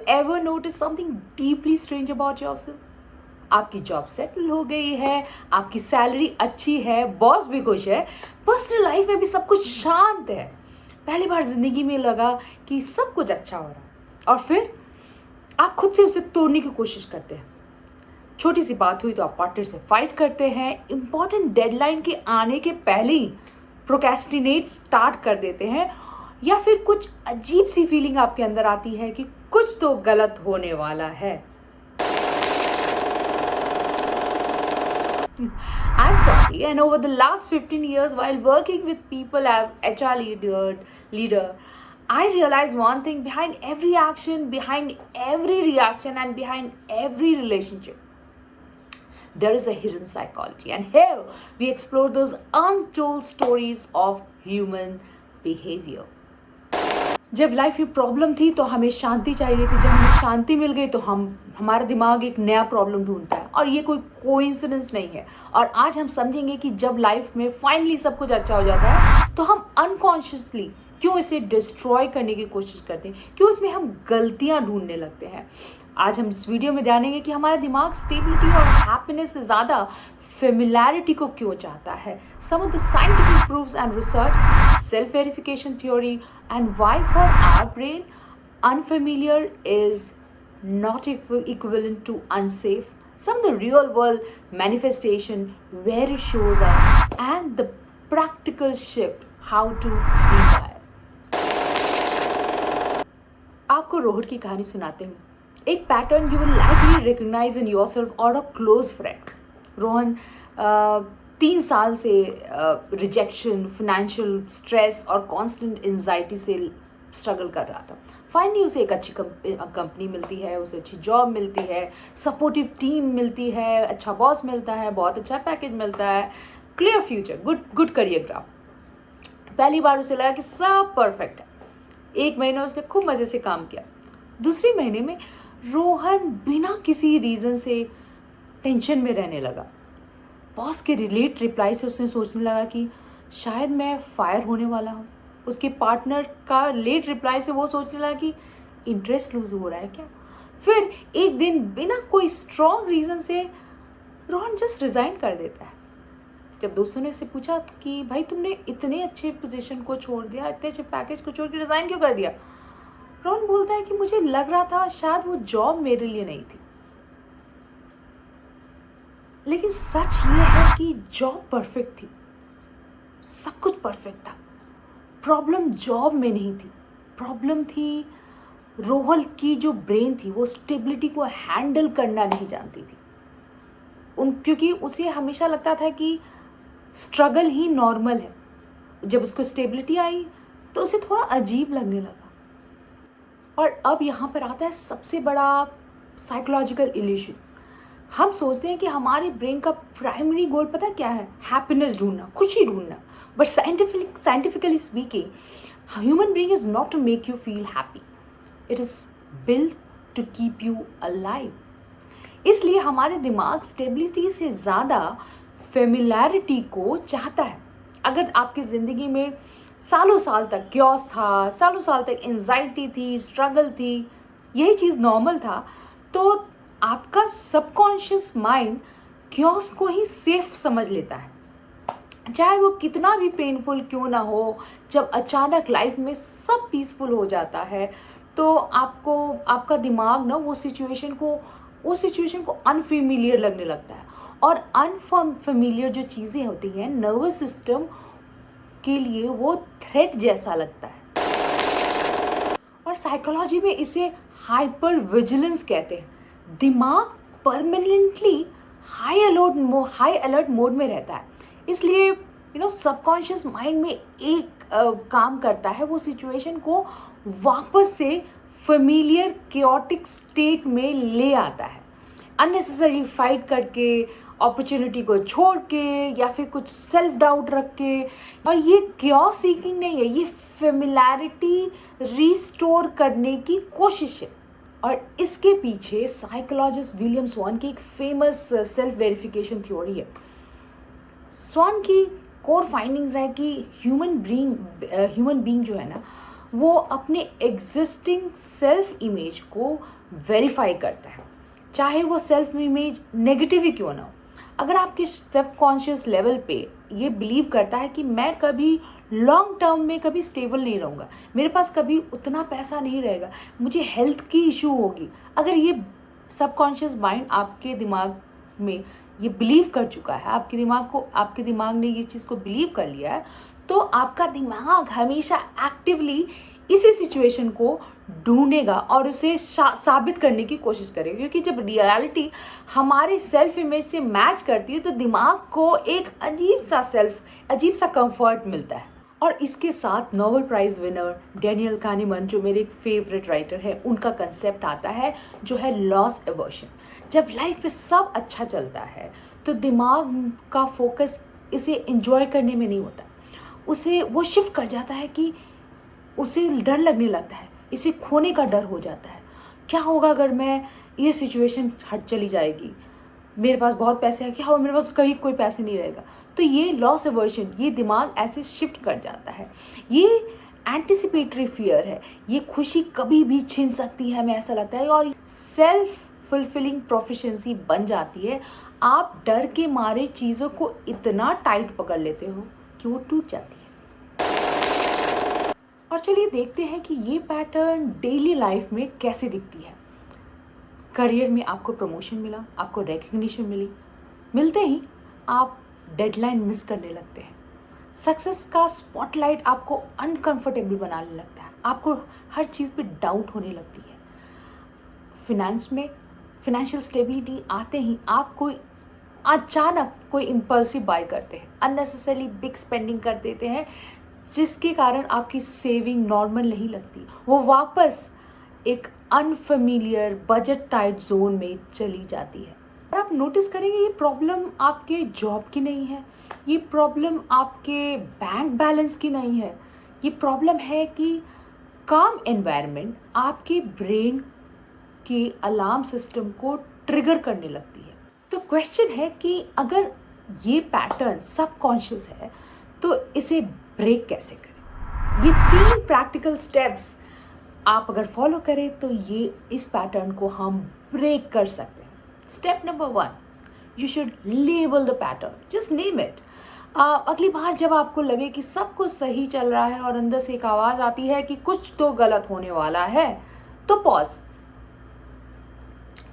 ever noticed something deeply strange about yourself? आपकी job settle हो गई है, आपकी सैलरी अच्छी है, बॉस भी खुश है, पर्सनल लाइफ में भी सब कुछ शांत है। पहली बार जिंदगी में लगा कि सब कुछ अच्छा हो रहा है और फिर आप खुद से उसे तोड़ने की कोशिश करते हैं। छोटी सी बात हुई तो आप पार्टनर से फाइट करते हैं, इंपॉर्टेंट डेडलाइन के आने के पहले ही प्रोक्रेस्टिनेट स्टार्ट कर देते हैं, या फिर कुछ अजीब सी फीलिंग आपके अंदर आती है कि कुछ तो गलत होने वाला है। I'm sorry, and over the last 15 years while working with people as HR leader, I realized one thing: behind every action, behind every reaction, and behind every relationship, there is a hidden psychology. And here we explore those untold stories of human behavior. जब life में problem थी तो हमें शांति चाहिए थी, जब हमें शांति मिल गई तो हमारा दिमाग एक नया प्रॉब्लम ढूंढता है, और ये कोई कोइंसिडेंस नहीं है। और आज हम समझेंगे कि जब लाइफ में फाइनली सब कुछ अच्छा हो जाता है तो हम अनकॉन्शियसली क्यों इसे डिस्ट्रॉय करने की कोशिश करते हैं, क्यों इसमें हम गलतियां ढूंढने लगते हैं। आज हम इस वीडियो में जानेंगे कि हमारा दिमाग स्टेबिलिटी और हैप्पीनेस से ज़्यादा फेमिलैरिटी को क्यों चाहता है, some of the scientific proofs and research, self verification theory, and why for our brain unfamiliar is not equivalent to unsafe, some of the real world manifestation where it shows up, and the practical shift how to retire. आपको रोहन की कहानी सुनाते हूँ। एक pattern you will likely recognise in yourself और a close friend. Rohan 3 साल से rejection, financial stress और कांस्टेंट एंजाइटी से स्ट्रगल कर रहा था। फाइनली उसे एक अच्छी कंपनी मिलती है, उसे अच्छी जॉब मिलती है, सपोर्टिव टीम मिलती है, अच्छा बॉस मिलता है, बहुत अच्छा पैकेज मिलता है, clear future, good career graph. पहली बार उसे लगा कि सब परफेक्ट है। 1 महीना उसने खूब मज़े से काम किया। दूसरे महीने में रोहन बिना किसी रीज़न से टेंशन में रहने लगा। बॉस के लेट रिप्लाई से उसने सोचने लगा कि शायद मैं फायर होने वाला हूँ। उसके पार्टनर का लेट रिप्लाई से वो सोचने लगा कि इंटरेस्ट लूज हो रहा है क्या। फिर एक दिन बिना कोई स्ट्रॉन्ग रीज़न से रोहन जस्ट रिज़ाइन कर देता है। जब दोस्तों ने इससे पूछा कि भाई तुमने इतने अच्छे पोजीशन को छोड़ दिया, इतने अच्छे पैकेज को छोड़ के रिज़ाइन क्यों कर दिया, रोहन बोलता है कि मुझे लग रहा था शायद वो जॉब मेरे लिए नहीं थी। लेकिन सच ये है कि जॉब परफेक्ट थी, सब कुछ परफेक्ट था। प्रॉब्लम जॉब में नहीं थी, प्रॉब्लम थी रोहन की जो ब्रेन थी, वो स्टेबिलिटी को हैंडल करना नहीं जानती थी। क्योंकि उसे हमेशा लगता था कि स्ट्रगल ही नॉर्मल है। जब उसको स्टेबिलिटी आई तो उसे थोड़ा अजीब लगने लगा। और अब यहाँ पर आता है सबसे बड़ा साइकोलॉजिकल इल्यूशन। हम सोचते हैं कि हमारे ब्रेन का प्राइमरी गोल पता क्या है? हैप्पीनेस ढूंढना, खुशी ढूंढना। But scientifically speaking, human brain is not to make you feel happy, it is build to keep you alive. इसलिए हमारे दिमाग स्टेबिलिटी से ज़्यादा फेमिलैरिटी को चाहता है। अगर आपकी ज़िंदगी में सालों साल तक क्योस था, सालों साल तक एंजाइटी थी, स्ट्रगल थी, यही चीज़ नॉर्मल था, तो आपका सबकॉन्शियस माइंड क्योस को ही सेफ समझ लेता है, चाहे वो कितना भी पेनफुल क्यों ना हो। जब अचानक लाइफ में सब पीसफुल हो जाता है तो आपका दिमाग ना वो सिचुएशन को अनफेमिलियर लगने लगता है। और अनफेमिलियर जो चीज़ें होती हैं नर्वस सिस्टम के लिए वो थ्रेट जैसा लगता है। और साइकोलॉजी में इसे हाइपर विजिलेंस कहते हैं। दिमाग परमानेंटली हाई अलर्ट मोड में रहता है। इसलिए सबकॉन्शियस माइंड में एक काम करता है, वो सिचुएशन को वापस से फेमिलियर क्योटिक स्टेट में ले आता है, अननेसेसरी फाइट करके, अपॉर्चुनिटी को छोड़ के, या फिर कुछ सेल्फ डाउट रख के। और ये क्योस सीकिंग नहीं है, ये फेमिलैरिटी रिस्टोर करने की कोशिश है। और इसके पीछे साइकोलॉजिस्ट विलियम स्वॉन की एक फेमस सेल्फ वेरिफिकेशन थ्योरी है। स्वॉन की कोर फाइंडिंग्स है कि ह्यूमन बीइंग जो है ना, वो अपने एग्जिस्टिंग सेल्फ इमेज को वेरीफाई करता है, चाहे वो सेल्फ इमेज नेगेटिव ही क्यों ना हो। अगर आपके सब कॉन्शियस लेवल पे ये बिलीव करता है कि मैं कभी लॉन्ग टर्म में कभी स्टेबल नहीं रहूँगा, मेरे पास कभी उतना पैसा नहीं रहेगा, मुझे हेल्थ की इशू होगी, अगर ये सबकॉन्शियस माइंड आपके दिमाग में ये बिलीव कर चुका है, आपके दिमाग ने ये चीज़ को बिलीव कर लिया है, तो आपका दिमाग हमेशा एक्टिवली इसी सिचुएशन को ढूंढेगा और उसे साबित करने की कोशिश करेगा। क्योंकि जब रियलिटी हमारे सेल्फ इमेज से मैच करती है तो दिमाग को एक अजीब सा कंफर्ट मिलता है। और इसके साथ नोबेल प्राइज़ विनर डैनियल कानेमन, जो मेरे एक फेवरेट राइटर है, उनका कंसेप्ट आता है जो है लॉस एवर्शन। जब लाइफ में सब अच्छा चलता है तो दिमाग का फोकस इसे एंजॉय करने में नहीं होता, उसे वो शिफ्ट कर जाता है कि उसे डर लगने लगता है, इसे खोने का डर हो जाता है। क्या होगा अगर मैं ये सिचुएशन हट चली जाएगी, मेरे पास बहुत पैसे हैं, क्या होगा मेरे पास कहीं कोई पैसे नहीं रहेगा। तो ये लॉस एवर्शन, ये दिमाग ऐसे शिफ्ट कर जाता है। ये एंटिसिपेटरी फियर है, ये खुशी कभी भी छीन सकती है, हमें ऐसा लगता है। और सेल्फ फुलफिलिंग प्रोफिशिएंसी बन जाती है। आप डर के मारे चीज़ों को इतना टाइट पकड़ लेते हो कि वो टूट जाती है। और चलिए देखते हैं कि ये पैटर्न डेली लाइफ में कैसे दिखती है। करियर में आपको प्रमोशन मिला, आपको रिकग्निशन मिली, मिलते ही आप डेडलाइन मिस करने लगते हैं। सक्सेस का स्पॉटलाइट आपको अनकंफर्टेबल बनाने लगता है, आपको हर चीज़ पे डाउट होने लगती है। फिनेंशियल स्टेबिलिटी आते ही आप अचानक कोई इम्पल्सिव बाय करते हैं, अननेसेसरी बिग स्पेंडिंग कर देते हैं, जिसके कारण आपकी सेविंग नॉर्मल नहीं लगती, वो वापस एक अनफेमिलियर बजट टाइट जोन में चली जाती है। और आप नोटिस करेंगे ये प्रॉब्लम आपके जॉब की नहीं है, ये प्रॉब्लम आपके बैंक बैलेंस की नहीं है, ये प्रॉब्लम है कि काम एनवायरनमेंट आपके ब्रेन के अलार्म सिस्टम को ट्रिगर करने लगती है। तो क्वेश्चन है कि अगर ये पैटर्न सबकॉन्शियस है तो इसे ब्रेक कैसे करें। ये 3 प्रैक्टिकल स्टेप्स आप अगर फॉलो करें तो ये इस पैटर्न को हम ब्रेक कर सकते हैं। Step number 1, you should label the pattern, just name it. अगली बार जब आपको लगे कि सब कुछ सही चल रहा है और अंदर से एक आवाज़ आती है कि कुछ तो गलत होने वाला है, तो पॉज,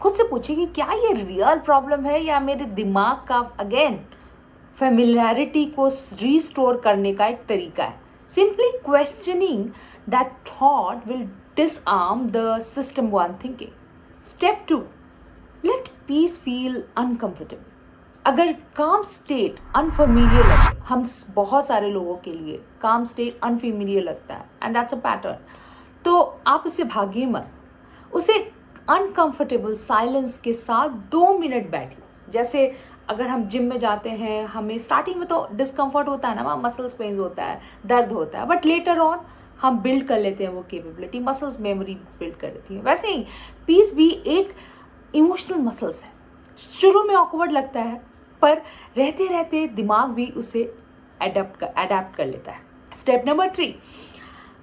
खुद से पूछिए कि क्या ये रियल प्रॉब्लम है या मेरे दिमाग का अगेन फेमिलियरिटी को रिस्टोर करने का एक तरीका है। Simply questioning that thought will disarm the system one thinking. Step 2, let peace feel uncomfortable. अगर काम स्टेट अनफेमिलियर लगे, हम बहुत सारे लोगों के लिए काम स्टेट अनफेमिलियर लगता है एंड दैट्स अ पैटर्न, तो आप उससे भागिए मत, उसे अनकंफर्टेबल साइलेंस के साथ 2 मिनट बैठिए। जैसे अगर हम जिम में जाते हैं, हमें स्टार्टिंग में तो डिस्कम्फर्ट होता है ना, मसल्स पेन्स होता है, दर्द होता है, बट लेटर ऑन हम बिल्ड कर लेते हैं वो कैपेबिलिटी, मसल्स मेमोरी बिल्ड कर लेती है। वैसे ही पीस भी एक इमोशनल मसल्स है। शुरू में ऑकवर्ड लगता है पर रहते रहते दिमाग भी उसे अडेप्ट कर लेता है। Step number 3,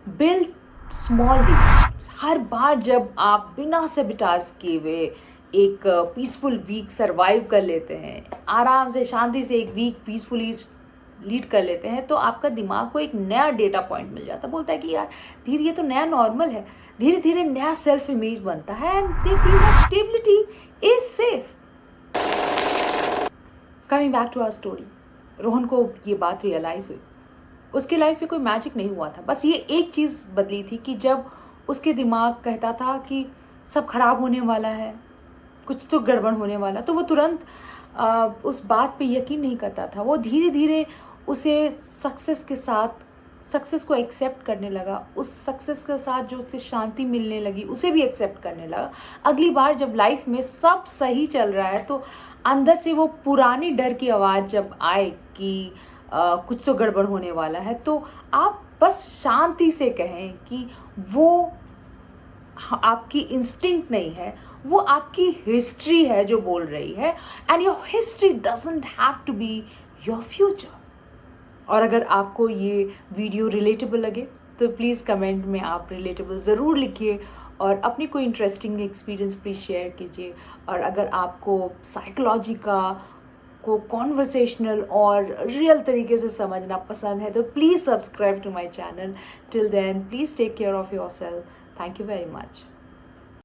build small details. हर बार जब आप बिना सैबोटाज किए हुए एक पीसफुल वीक सरवाइव कर लेते हैं, आराम से शांति से एक वीक पीसफुली लीड कर लेते हैं, तो आपका दिमाग को एक नया डेटा पॉइंट मिल जाता है, बोलता है कि यार धीरे ये तो नया नॉर्मल है, धीरे धीरे नया सेल्फ इमेज बनता है and they feel that stability is safe. Coming back to our story, Rohan को ये बात रियलाइज हुई। उसके लाइफ में कोई मैजिक नहीं हुआ था, बस ये एक चीज़ बदली थी कि जब उसके दिमाग कहता था कि सब खराब होने वाला है, कुछ तो गड़बड़ होने वाला, तो वो तुरंत उस बात पे यकीन नहीं करता था। वो धीरे धीरे उसे सक्सेस को एक्सेप्ट करने लगा, उस सक्सेस के साथ जो उसे शांति मिलने लगी उसे भी एक्सेप्ट करने लगा। अगली बार जब लाइफ में सब सही चल रहा है तो अंदर से वो पुरानी डर की आवाज़ जब आए कि कुछ तो गड़बड़ होने वाला है, तो आप बस शांति से कहें कि वो आपकी इंस्टिंक्ट नहीं है, वो आपकी हिस्ट्री है जो बोल रही है, and your history doesn't have to be your future. और अगर आपको ये वीडियो रिलेटेबल लगे तो प्लीज़ कमेंट में आप रिलेटेबल ज़रूर लिखिए और अपनी कोई इंटरेस्टिंग एक्सपीरियंस प्लीज़ शेयर कीजिए। और अगर आपको साइकोलॉजी को कॉन्वर्सेशनल और रियल तरीके से समझना पसंद है तो please subscribe to my channel. Till then please take care of yourself. Thank you very much.